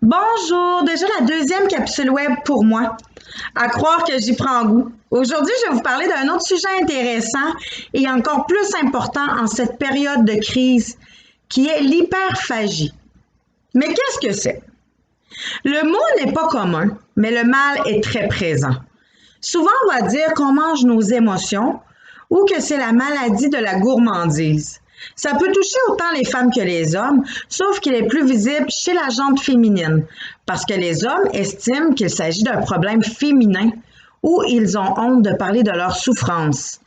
Bonjour, déjà la deuxième capsule web pour moi. À croire que j'y prends goût. Aujourd'hui, je vais vous parler d'un autre sujet intéressant et encore plus important en cette période de crise, qui est l'hyperphagie. Mais qu'est-ce que c'est? Le mot n'est pas commun, mais le mal est très présent. Souvent, on va dire qu'on mange nos émotions ou que c'est la maladie de la gourmandise. Ça peut toucher autant les femmes que les hommes, sauf qu'il est plus visible chez la gente féminine, parce que les hommes estiment qu'il s'agit d'un problème féminin ou ils ont honte de parler de leur souffrance.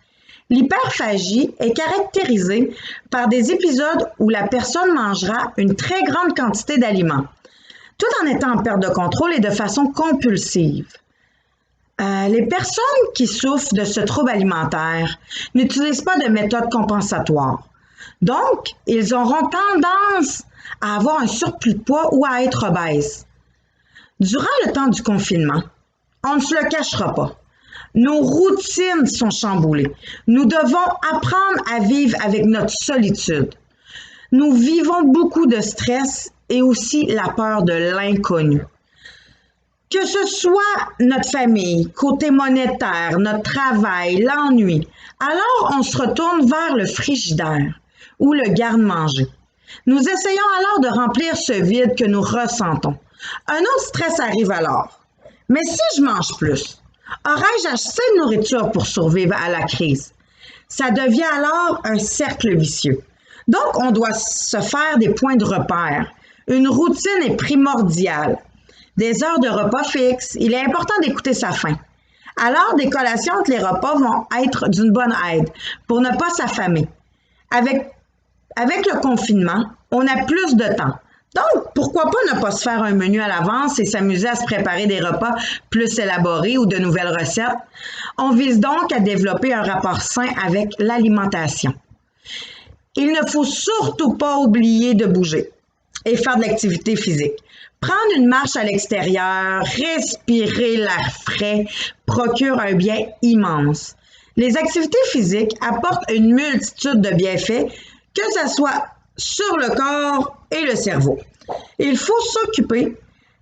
L'hyperphagie est caractérisée par des épisodes où la personne mangera une très grande quantité d'aliments, tout en étant en perte de contrôle et de façon compulsive. Les personnes qui souffrent de ce trouble alimentaire n'utilisent pas de méthode compensatoire. Donc, ils auront tendance à avoir un surplus de poids ou à être obèses. Durant le temps du confinement, on ne se le cachera pas. Nos routines sont chamboulées. Nous devons apprendre à vivre avec notre solitude. Nous vivons beaucoup de stress et aussi la peur de l'inconnu. Que ce soit notre famille, côté monétaire, notre travail, l'ennui, alors on se retourne vers le frigidaire ou le garde-manger. Nous essayons alors de remplir ce vide que nous ressentons. Un autre stress arrive alors. Mais si je mange plus, aurais-je assez de nourriture pour survivre à la crise? Ça devient alors un cercle vicieux. Donc, on doit se faire des points de repère. Une routine est primordiale. Des heures de repas fixes, il est important d'écouter sa faim. Alors, des collations entre les repas vont être d'une bonne aide pour ne pas s'affamer. Avec le confinement, on a plus de temps. Donc, pourquoi pas ne pas se faire un menu à l'avance et s'amuser à se préparer des repas plus élaborés ou de nouvelles recettes? On vise donc à développer un rapport sain avec l'alimentation. Il ne faut surtout pas oublier de bouger et faire de l'activité physique. Prendre une marche à l'extérieur, respirer l'air frais procure un bien immense. Les activités physiques apportent une multitude de bienfaits, que ce soit sur le corps et le cerveau. Il faut s'occuper,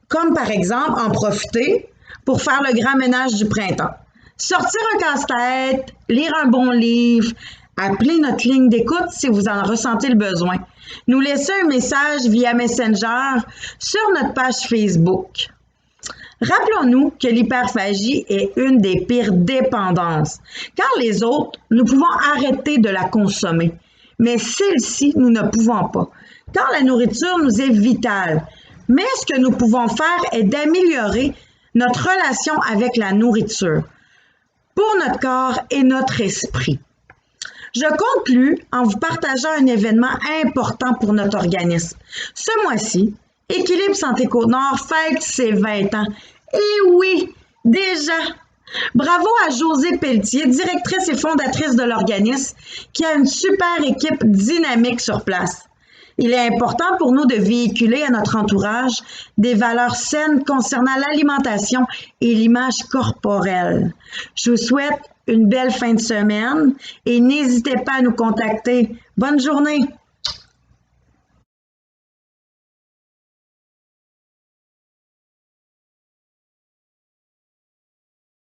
comme par exemple en profiter pour faire le grand ménage du printemps. Sortir un casse-tête, lire un bon livre, appeler notre ligne d'écoute si vous en ressentez le besoin. Nous laisser un message via Messenger sur notre page Facebook. Rappelons-nous que l'hyperphagie est une des pires dépendances, car les autres, nous pouvons arrêter de la consommer, mais celle-ci, nous ne pouvons pas, car la nourriture nous est vitale. Mais ce que nous pouvons faire est d'améliorer notre relation avec la nourriture, pour notre corps et notre esprit. Je conclus en vous partageant un événement important pour notre organisme. Ce mois-ci, Équilibre Santé Côte-Nord fête ses 20 ans. Et oui, déjà! Bravo à Josée Pelletier, directrice et fondatrice de l'organisme, qui a une super équipe dynamique sur place. Il est important pour nous de véhiculer à notre entourage des valeurs saines concernant l'alimentation et l'image corporelle. Je vous souhaite une belle fin de semaine et n'hésitez pas à nous contacter. Bonne journée!